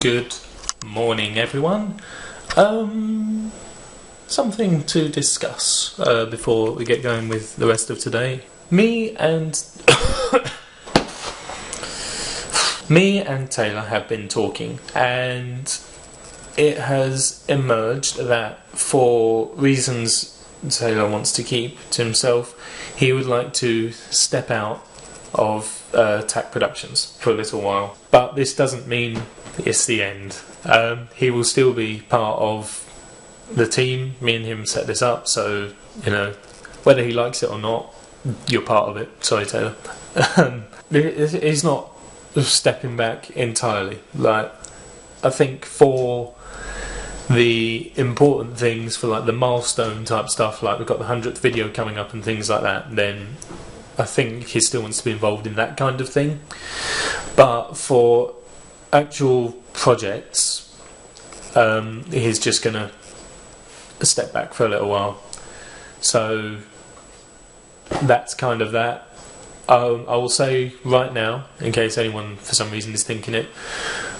Good morning, everyone. Something to discuss before we get going with the rest of today. Me and Taylor have been talking, and it has emerged that for reasons Taylor wants to keep to himself, he would like to step out of TAC Productions for a little while. But this doesn't mean it's the end. He will still be part of the team. Me and him set this up, so you know, whether he likes it or not, you're part of it. Sorry, Taylor. He's not stepping back entirely. Like, I think for the important things, for like the milestone type stuff, like we've got the 100th video coming up and things like that, then I think he still wants to be involved in that kind of thing. But for actual projects, he's just gonna step back for a little while. So that's kind of that. I will say right now, in case anyone for some reason is thinking it,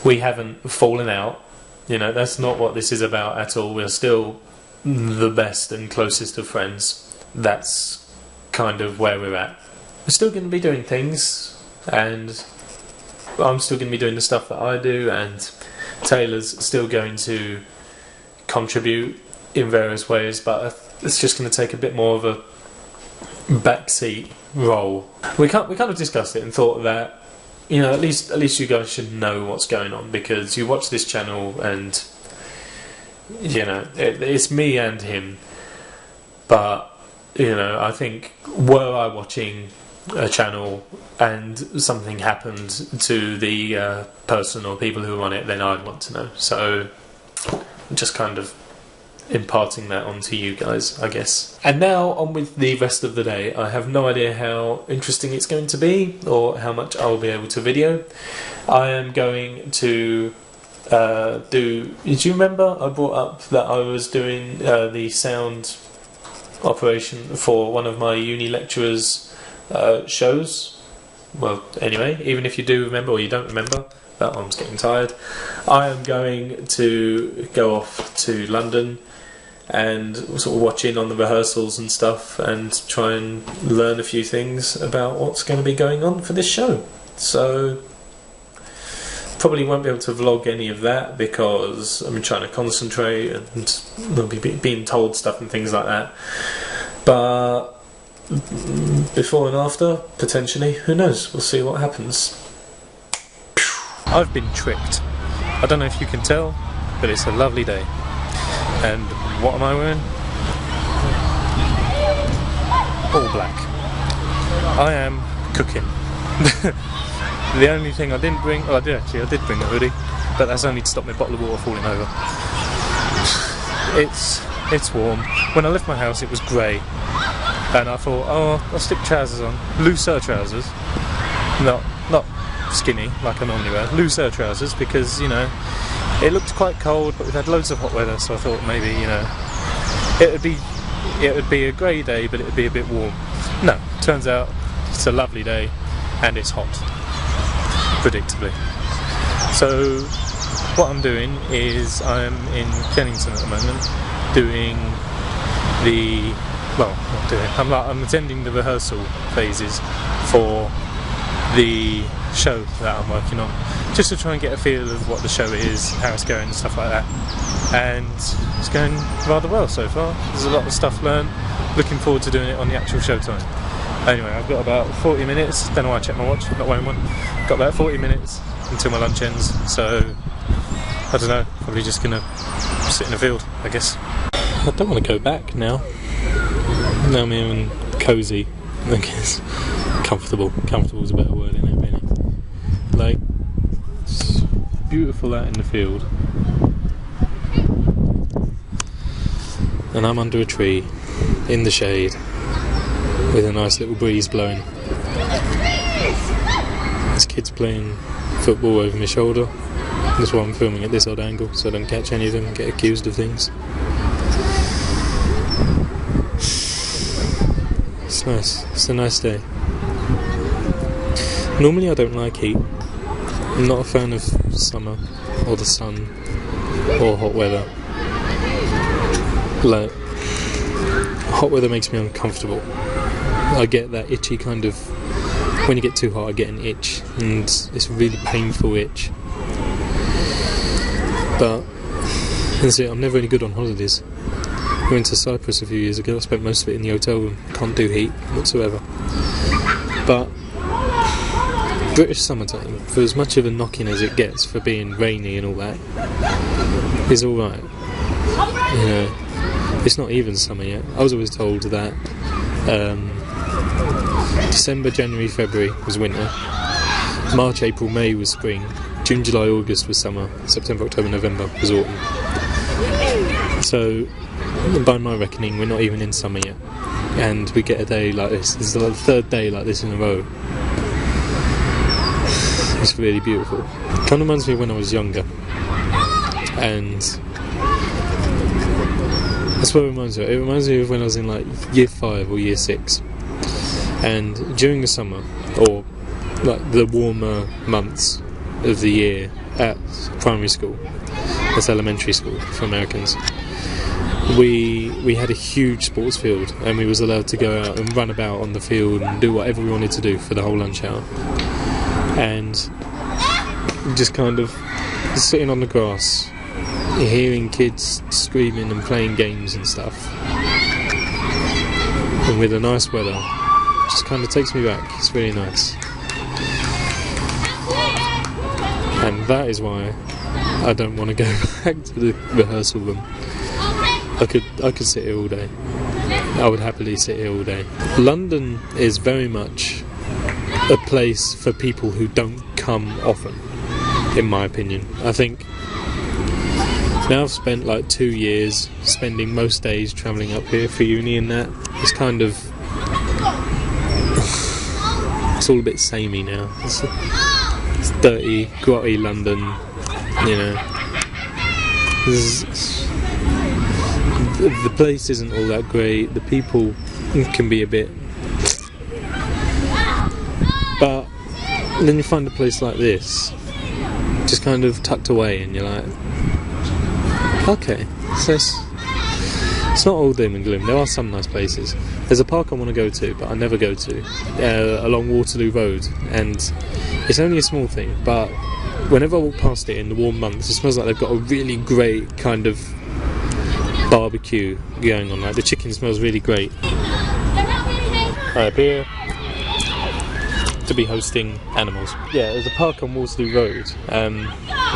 we haven't fallen out. You know, that's not what this is about at all. We're still the best and closest of friends. That's kind of where we're at. We're still going to be doing things, and I'm still going to be doing the stuff that I do, and Taylor's still going to contribute in various ways, but it's just going to take a bit more of a backseat role. We kind of discussed it and thought that, you know, at least you guys should know what's going on, because you watch this channel and, you know, it's me and him. But, you know, I think, were I watching a channel and something happened to the person or people who were on it, then I'd want to know. So just kind of imparting that onto you guys, I guess. And now on with the rest of the day. I have no idea how interesting it's going to be or how much I will be able to video. I am going to do you remember I brought up that I was doing the sound operation for one of my uni lecturers' shows? Well, anyway, even if you do remember or you don't remember, that one's getting tired. I am going to go off to London and sort of watch in on the rehearsals and stuff, and try and learn a few things about what's going to be going on for this show. So probably won't be able to vlog any of that because I'm trying to concentrate and I'll be being told stuff and things like that. But before and after, potentially, who knows, we'll see what happens. I've been tricked. I don't know if you can tell, but it's a lovely day. And what am I wearing? All black. I am cooking. The only thing I didn't bring, well, I did bring a hoodie, but that's only to stop my bottle of water falling over. It's warm. When I left my house it was grey, and I thought, oh, I'll stick trousers on, looser trousers, not skinny like I normally wear, looser trousers, because, you know, it looked quite cold, but we've had loads of hot weather, so I thought maybe, you know, it would be a grey day, but it would be a bit warm. No, turns out it's a lovely day and it's hot, predictably. So what I'm doing is I'm in Kennington at the moment doing the, well, not doing, I'm attending the rehearsal phases for the show that I'm working on, just to try and get a feel of what the show is, how it's going and stuff like that. And it's going rather well so far. There's a lot of stuff learned. Looking forward to doing it on the actual show time. Anyway, I've got about 40 minutes, don't know why I checked my watch, not wearing one. Got about 40 minutes until my lunch ends, so I don't know, probably just gonna sit in the field, I guess. I don't want to go back now. Now I'm even cosy, I guess. Comfortable is a better word, isn't it, really? Like, it's beautiful out in the field, and I'm under a tree in the shade with a nice little breeze blowing. There's kids playing football over my shoulder. That's why I'm filming at this odd angle, so I don't catch any of them and get accused of things. It's nice, it's a nice day. Normally I don't like heat. I'm not a fan of summer. or the sun or hot weather. Like, hot weather makes me uncomfortable. I get that itchy kind of, when you get too hot I get an itch, and it's a really painful itch. But that's it, I'm never any good on holidays. I went to Cyprus a few years ago, I spent most of it in the hotel room, can't do heat whatsoever. But British summertime, for as much of a knocking as it gets for being rainy and all that, is alright. You know, it's not even summer yet. I was always told that December, January, February was winter, March, April, May was spring, June, July, August was summer, September, October, November was autumn. So, by my reckoning, we're not even in summer yet, and we get a day like this. This is the third day like this in a row. It's really beautiful. It kind of reminds me of when I was younger, and that's what it reminds me of. It reminds me of when I was in like year 5 or year 6, and during the summer, or like the warmer months of the year at primary school, that's elementary school for Americans, we had a huge sports field, and we was allowed to go out and run about on the field and do whatever we wanted to do for the whole lunch hour. And just kind of sitting on the grass, hearing kids screaming and playing games and stuff, and with the nice weather, just kind of takes me back. It's really nice, and that is why I don't want to go back to the rehearsal room. I could sit here all day. I would happily sit here all day. London is very much a place for people who don't come often, in my opinion. I think now I've spent like 2 years spending most days travelling up here for uni, and that it's kind of it's all a bit samey now. It's dirty, grotty London, you know. The place isn't all that great, the people can be a bit, but then you find a place like this, just kind of tucked away, and you're like, okay, so it's not all doom and gloom. There are some nice places. There's a park I want to go to, but I never go to, along Waterloo Road, and it's only a small thing, but whenever I walk past it in the warm months, it smells like they've got a really great kind of barbecue going on. Like, the chicken smells really great. I appear to be hosting animals. Yeah, there's a park on Waterloo Road,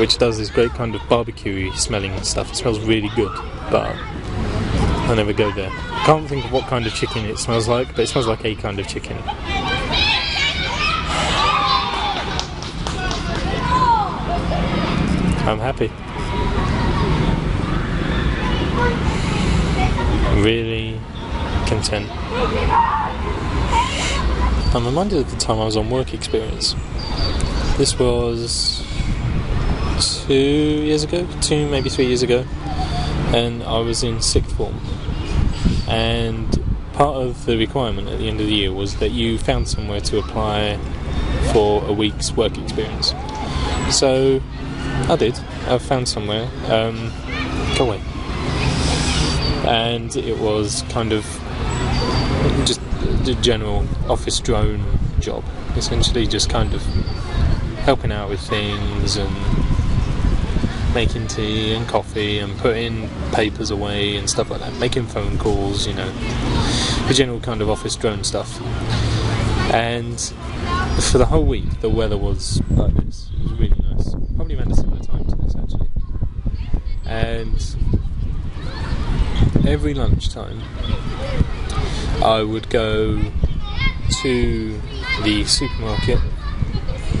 which does this great kind of barbecue smelling stuff. It smells really good, but I never go there. I can't think of what kind of chicken it smells like, but it smells like a kind of chicken. I'm happy. Really content. I'm reminded of the time I was on work experience. This was 2 years ago, 2 maybe 3 years ago, and I was in sixth form, and part of the requirement at the end of the year was that you found somewhere to apply for a week's work experience. So I did. I found somewhere. Go away. And it was kind of just the general office drone job, essentially just kind of helping out with things and making tea and coffee and putting papers away and stuff like that, making phone calls, you know, the general kind of office drone stuff. And for the whole week the weather was like this. It was really nice, probably around a similar time to this actually. And every lunchtime I would go to the supermarket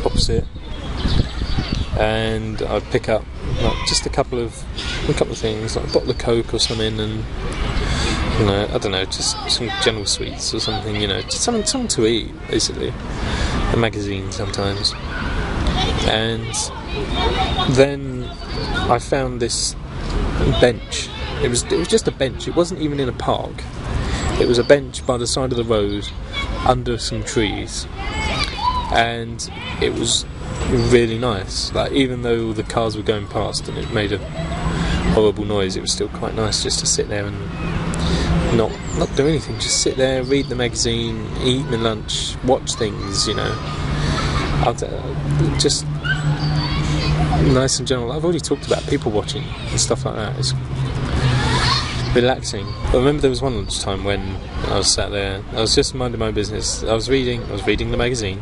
opposite, and I'd pick up like just a couple of things, like a bottle of Coke or something, and you know, I don't know, just some general sweets or something, you know, just something to eat basically. A magazine sometimes. And then I found this bench. It was just a bench. It wasn't even in a park. It was a bench by the side of the road under some trees, and it was really nice. Like, even though all the cars were going past and it made a horrible noise, it was still quite nice just to sit there and not do anything. Just sit there, read the magazine, eat my lunch, watch things, you know. Just nice and general. I've already talked about people watching and stuff like that. It's relaxing. I remember there was one lunchtime when I was sat there. I was just minding my business. I was reading the magazine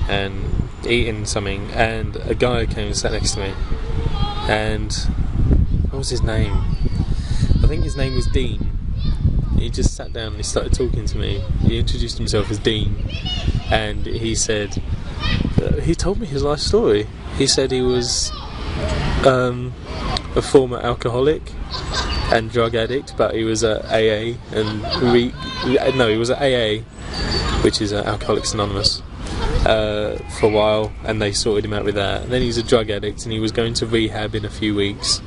and eating something, and a guy came and sat next to me. And what was his name? I think his name was Dean. He just sat down and he started talking to me. He introduced himself as Dean, and he said, he told me his life story. He said he was a former alcoholic and drug addict, but he was at AA and he was at AA, which is Alcoholics Anonymous, for a while, and they sorted him out with that. And then he's a drug addict, and he was going to rehab in a few weeks.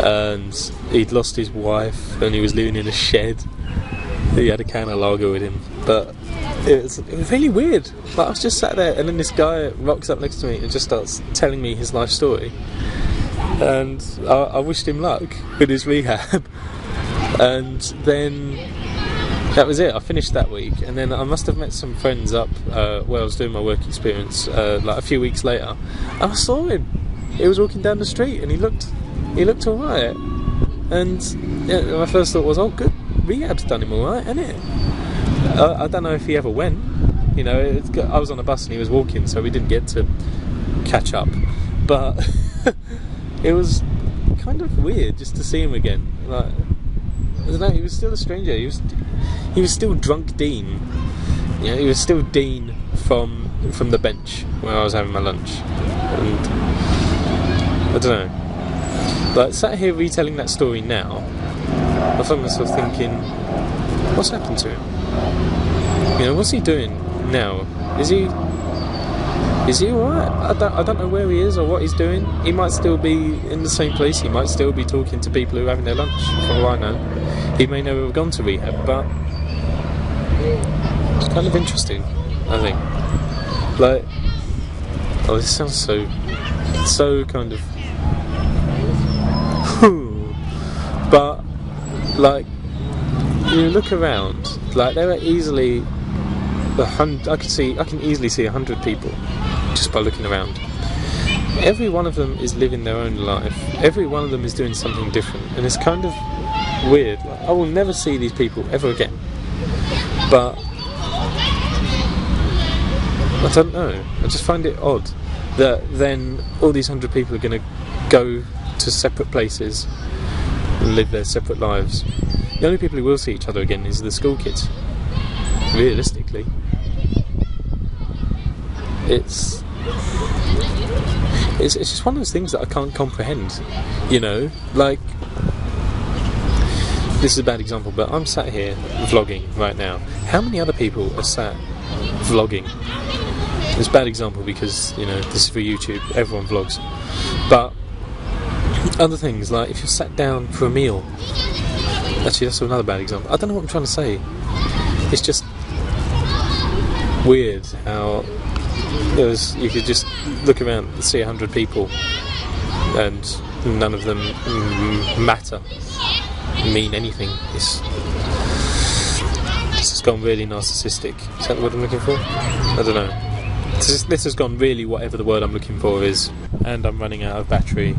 And he'd lost his wife, and he was living in a shed. He had a can of lager with him, but it was really weird. Like, I was just sat there, and then this guy rocks up next to me and just starts telling me his life story. And I wished him luck with his rehab. And then that was it. I finished that week, and then I must have met some friends up where I was doing my work experience like a few weeks later, and I saw him. He was walking down the street, and he looked alright. And yeah, my first thought was, oh, good, rehab's done him alright, hasn't it? I don't know if he ever went. You know, I was on a bus and he was walking, so we didn't get to catch up. But it was kind of weird just to see him again. Like, I don't know, he was still a stranger. He was still drunk Dean. You know, he was still Dean from the bench where I was having my lunch. And I don't know. But sat here retelling that story now, I found myself thinking, what's happened to him? You know, what's he doing now? Is he alright? I don't know where he is or what he's doing. He might still be in the same place. He might still be talking to people who are having their lunch, for all I know. He may never have gone to rehab, but it's kind of interesting, I think. Like, oh, this sounds so kind of but like, you look around, like, there are easily I can easily see 100 people just by looking around. Every one of them is living their own life. Every one of them is doing something different, and it's kind of weird. Like, I will never see these people ever again, but I don't know, I just find it odd that then all these 100 people are going to go to separate places and live their separate lives. The only people who will see each other again is the school kids, realistically. It's just one of those things that I can't comprehend, you know. Like, this is a bad example, but I'm sat here vlogging right now. How many other people are sat vlogging? It's a bad example because, you know, this is for YouTube, everyone vlogs. But other things, like if you're sat down for a meal, actually that's another bad example. I don't know what I'm trying to say. It's just weird how you could just look around and see 100 people and none of them matter, mean anything. This has gone really narcissistic. Is that the word I'm looking for? I don't know. This has gone really whatever the word I'm looking for is. And I'm running out of battery